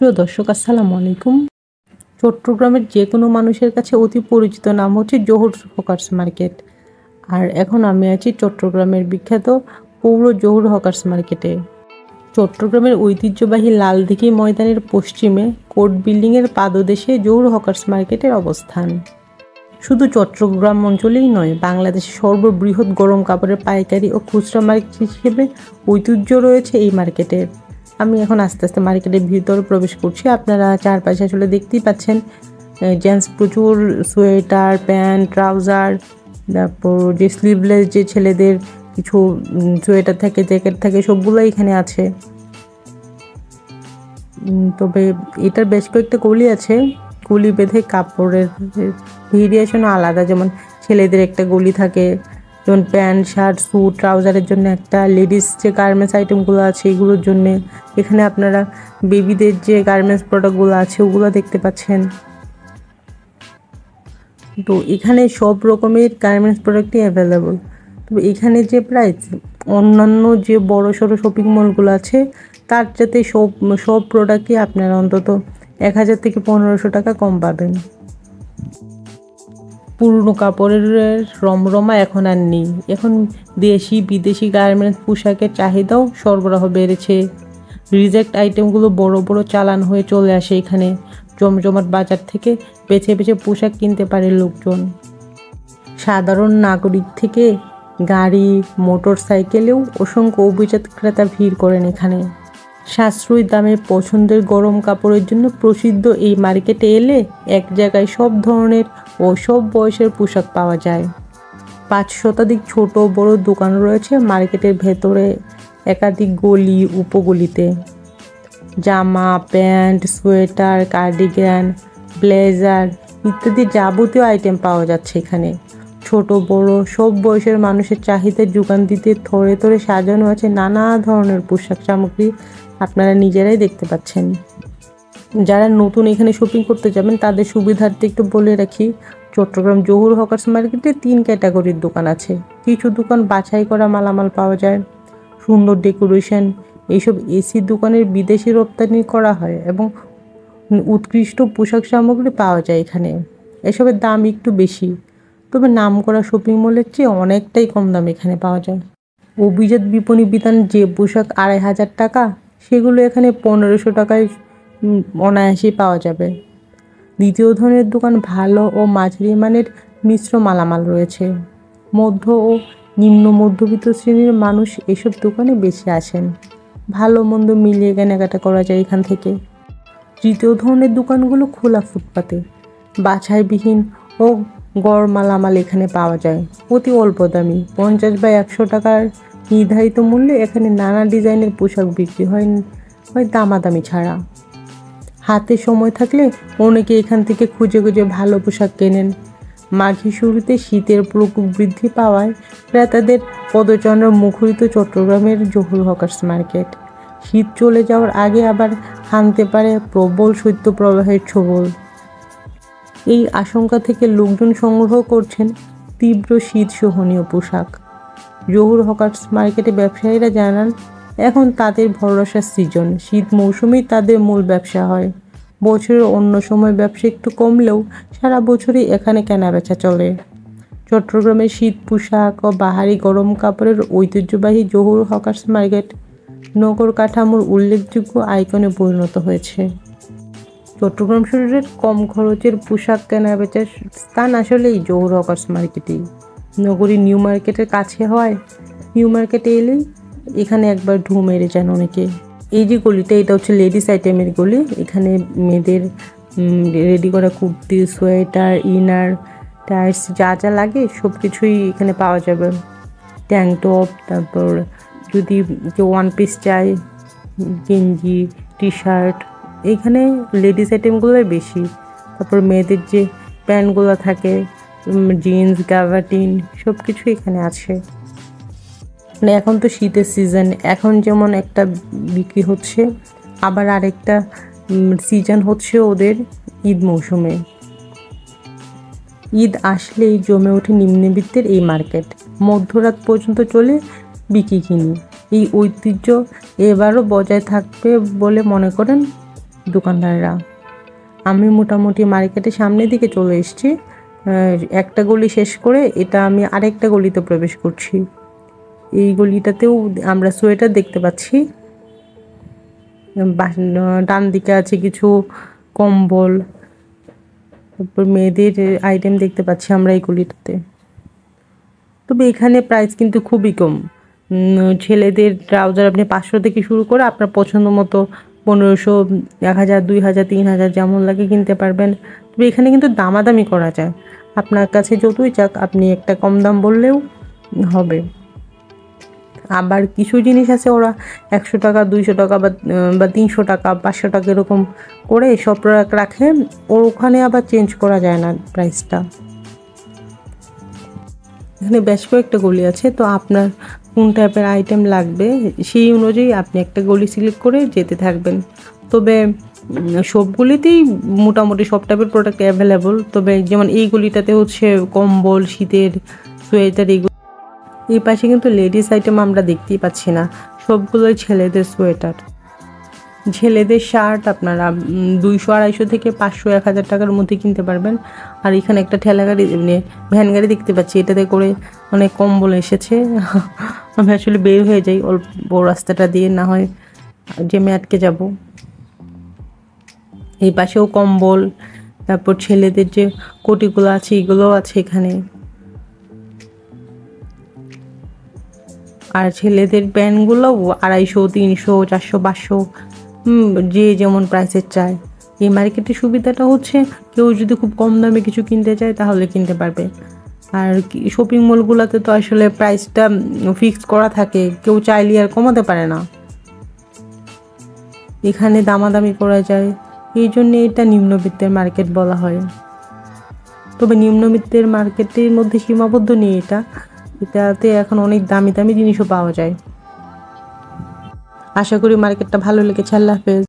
প্রিয় দর্শক, আসসালামু আলাইকুম। চট্টগ্রামের যে কোনো মানুষের কাছে অতি পরিচিত নাম হচ্ছে জহুর হকার্স মার্কেট। আর এখন আমি আছি চট্টগ্রামের বিখ্যাত পৌর জহুর হকার্স মার্কেটে। চট্টগ্রামের ঐতিহ্যবাহী লালদিঘি ময়দানের পশ্চিমে কোর্ট বিল্ডিংয়ের পাদদেশে জহুর হকার্স মার্কেটের অবস্থান। শুধু চট্টগ্রাম অঞ্চলেই নয়, বাংলাদেশের সর্ববৃহৎ গরম কাপড়ের পাইকারি ও খুচরা মার্কেট হিসেবে ঐতিহ্য রয়েছে এই মার্কেটের। আমি এখন আস্তে আস্তে মার্কেটের ভিতরে প্রবেশ করছি। আপনারা চারপাশে আসলে দেখতেই পাচ্ছেন জেন্টস প্রচুর সোয়েটার, প্যান্ট, ট্রাউজার, তারপর যে স্লিভলেস যে ছেলেদের কিছু সোয়েটার থাকে, জ্যাকেট থাকে, সবগুলো এখানে আছে। তবে এটার বেশ কয়েকটা গলি আছে, গলি বেঁধে কাপড়ের ভেরিয়েশনও আলাদা। যেমন ছেলেদের একটা গলি থাকে, যেমন প্যান্ট, শার্ট, স্যুট, ট্রাউজারের জন্য একটা, লেডিস যে গার্মেন্টস আইটেমগুলো আছে এগুলোর জন্যে। এখানে আপনারা বেবিদের যে গার্মেন্টস প্রোডাক্টগুলো আছে ওগুলো দেখতে পাচ্ছেন। তো এখানে সব রকমের গার্মেন্টস প্রোডাক্টই অ্যাভেলেবল। তবে এখানে যে প্রাইস অন্যান্য যে বড় সড়ো শপিং মলগুলো আছে তার যাতে সব প্রোডাক্টই আপনারা অন্তত 1000 থেকে 1500 টাকা কম পাবেন। পুরনো কাপড়ের রমরমা এখন আর নেই। এখন দেশি বিদেশি গার্মেন্টস পোশাকের চাহিদাও সরবরাহ বেড়েছে। রিজেক্ট আইটেমগুলো বড় বড় চালান হয়ে চলে আসে এখানে। জমজমাট বাজার থেকে বেছে বেছে পোশাক কিনতে পারে লোকজন। সাধারণ নাগরিক থেকে গাড়ি, মোটর সাইকেলেও অসংখ্য অভিজাত ক্রেতা ভিড় করেন এখানে। সাশ্রয়ী দামে পছন্দের গরম কাপড়ের জন্য প্রসিদ্ধ এই মার্কেটে এলে এক জায়গায় সব ধরনের ও সব বয়সের পোশাক পাওয়া যায়। 5 শতাধিক ছোট বড় দোকান রয়েছে মার্কেটের ভেতরে, একাধিক গলি উপগলিতে। জামা, প্যান্ট, সোয়েটার, কার্ডিগান, ব্লেজার ইত্যাদি যাবতীয় আইটেম পাওয়া যাচ্ছে এখানে। ছোট বড় সব বয়সের মানুষের চাহিদা যোগান দিতে থরে থরে সাজানো আছে নানা ধরনের পোশাক সামগ্রী। আপনারা নিজেরাই দেখতে পাচ্ছেন। যারা নতুন এখানে শপিং করতে যাবেন তাদের সুবিধার্থে একটু বলে রাখি, চট্টগ্রাম জহুর হকার্স মার্কেটে 3 ক্যাটাগরির দোকান আছে। কিছু দোকান বাছাই করা মালামাল পাওয়া যায়, সুন্দর ডেকোরেশন, এইসব এসি দোকানের বিদেশি রপ্তানি করা হয় এবং উৎকৃষ্ট পোশাক সামগ্রী পাওয়া যায় এখানে। এসবের দাম একটু বেশি, তবে নামকরা শপিং মলের চেয়ে অনেকটাই কম দাম এখানে পাওয়া যায়। অভিজাত বিপণী বিতান যে পোশাক 2500 টাকা, সেগুলো এখানে 1500 টাকায় অনায়াসেই পাওয়া যাবে। দ্বিতীয় ধরনের দোকান ভালো ও মাঝারি মানের মিশ্র মালামাল রয়েছে। মধ্য ও নিম্ন মধ্যবিত্ত শ্রেণীর মানুষ এসব দোকানে বেশি আসেন। ভালো মন্দ মিলিয়ে কেনাকাটা করা যায় এখান থেকে। তৃতীয় ধরনের দোকানগুলো খোলা ফুটপাতে বাছাইবিহীন ও গড় মালামাল এখানে পাওয়া যায় অতি অল্প দামি। 50 বা 100 টাকার নির্ধারিত মূল্যে এখানে নানা ডিজাইনের পোশাক বিক্রি হয় দামাদামি ছাড়া। হাতে সময় থাকলে অনেকে এখান থেকে খুঁজে খুঁজে ভালো পোশাক কেনেন। মাঘী শুরুতে শীতের প্রকোপ বৃদ্ধি পাওয়ায় ক্রেতাদের পদচারণার মুখরিত চট্টগ্রামের জহুর হকার্স মার্কেট। শীত চলে যাওয়ার আগে আবার হানতে পারে প্রবল শৈত্যপ্রবাহের ছোবল। এই আশঙ্কা থেকে লোকজন সংগ্রহ করছেন তীব্র শীত সহনীয় পোশাক। জহুর হকার্স মার্কেটে ব্যবসায়ীরা জানান, এখন তাদের ভরসার সিজন, শীত মৌসুমেই তাদের মূল ব্যবসা হয়। বছরের অন্য সময় ব্যবসা একটু কমলেও সারা বছরই এখানে কেনাবেচা চলে। চট্টগ্রামের শীত পোশাক ও বাহারি গরম কাপড়ের ঐতিহ্যবাহী জহুর হকার্স মার্কেট নগর কাঠামোর উল্লেখযোগ্য আইকনে পরিণত হয়েছে। চট্টগ্রাম শহরের কম খরচের পোশাক কেনাবেচার স্থান আসলেই জহুর হকার্স মার্কেটই। নগরী নিউ মার্কেটের কাছে হয়, নিউ মার্কেটে এলেই এখানে একবার ঢু মেরে যান অনেকে। এই যে গলিটা, এটা হচ্ছে লেডিস আইটেমের গলি। এখানে মেয়েদের রেডি করা কুর্তি, সোয়েটার, ইনার, টাইটস যা যা লাগে সব কিছুই এখানে পাওয়া যাবে। ট্যাঙ্ক টপ, তারপর যদি কেউ ওয়ান পিস চাই, গেঞ্জি, টি শার্ট, এখানে লেডিস আইটেমগুলোই বেশি। তারপর মেয়েদের যে প্যান্টগুলো থাকে, জিন্স, গাভাটিন, সব কিছু এখানে আছে। মানে এখন তো শীতের সিজন, এখন যেমন একটা বিক্রি হচ্ছে, আবার আরেকটা সিজন হচ্ছে ওদের ঈদ মৌসুমে। ঈদ আসলেই জমে ওঠে নিম্নবিত্তের এই মার্কেট। মধ্যরাত পর্যন্ত চলে বিক্রি কিনি। এই ঐতিহ্য এবারও বজায় থাকবে বলে মনে করেন দোকানদাররা। আমি মোটামুটি মার্কেটের সামনের দিকে চলে এসেছি। একটা গলি শেষ করে এটা আমি আরেকটা গলিতে প্রবেশ করছি। এই গলিটাতেও আমরা সোয়েটার দেখতে পাচ্ছি। ডান দিকে আছে কিছু কম্বল, তারপর মেয়েদের আইটেম দেখতে পাচ্ছি আমরা এই গলিটাতে। তবে এখানে প্রাইস কিন্তু খুবই কম। ছেলেদের ট্রাউজার আপনি 500 থেকে শুরু করে আপনার পছন্দ মতো 1500, 1000, 2000, 3000 যেমন লাগে কিনতে পারবেন। তবে এখানে কিন্তু দামাদামি করা যায়, আপনার কাছে যতই চাক আপনি একটা কম দাম বললেও হবে। আবার কিছু জিনিস আছে ওরা 100 টাকা, 200 টাকা বা 300 টাকা, 500 টাকা এরকম করে সব প্রোডাক্ট রাখে। ওখানে আবার চেঞ্জ করা যায় না প্রাইসটা। এখানে বেশ কয়েকটা গলি আছে, তো আপনার কোন টাইপের আইটেম লাগবে সেই অনুযায়ী আপনি একটা গলি সিলেক্ট করে যেতে থাকবেন। তবে সবগুলিতেই মোটামুটি সব টাইপের প্রোডাক্ট অ্যাভেলেবল। তবে যেমন এই গলিটাতে হচ্ছে কম্বল, শীতের সোয়েটার, এগুলো। এই পাশে কিন্তু লেডিস আইটেম আমরা দেখতেই পাচ্ছি না, সবগুলোই ছেলেদের সোয়েটার। ছেলেদের শার্ট আপনারা 200, 250 থেকে 500, 1000 টাকার মধ্যে কিনতে পারবেন। আর এখানে একটা ঠেলা গাড়ি, ভ্যান গাড়ি দেখতে পাচ্ছি, এটাতে করে অনেক কম্বল এসেছে। আমি আসলে বের হয়ে যাই অল্প রাস্তাটা দিয়ে, না হয় জেমে আটকে যাব। এই পাশেও কম্বল, তারপর ছেলেদের যে কোটিগুলো আছে এগুলোও আছে এখানে। আর ছেলেদের প্যান্টগুলো 250, 300, 400, 500, যে যেমন প্রাইসের চায়। এই মার্কেটের সুবিধাটা হচ্ছে কেউ যদি খুব কম দামে কিছু কিনতে চায় তাহলে কিনতে পারবে। আর শপিং মলগুলোতে তো আসলে প্রাইসটা ফিক্স করা থাকে, কেউ চাইলে আর কমাতে পারে না। এখানে দামাদামি করা যায়, এই জন্যে এটা নিম্নবিত্তের মার্কেট বলা হয়। তবে নিম্নবিত্তের মার্কেটের মধ্যে সীমাবদ্ধ নেই এটাতে এখন অনেক দামি দামি জিনিসও পাওয়া যায়। আশা করি মার্কেটটা ভালো লেগেছে। আল্লাহ হাফেজ।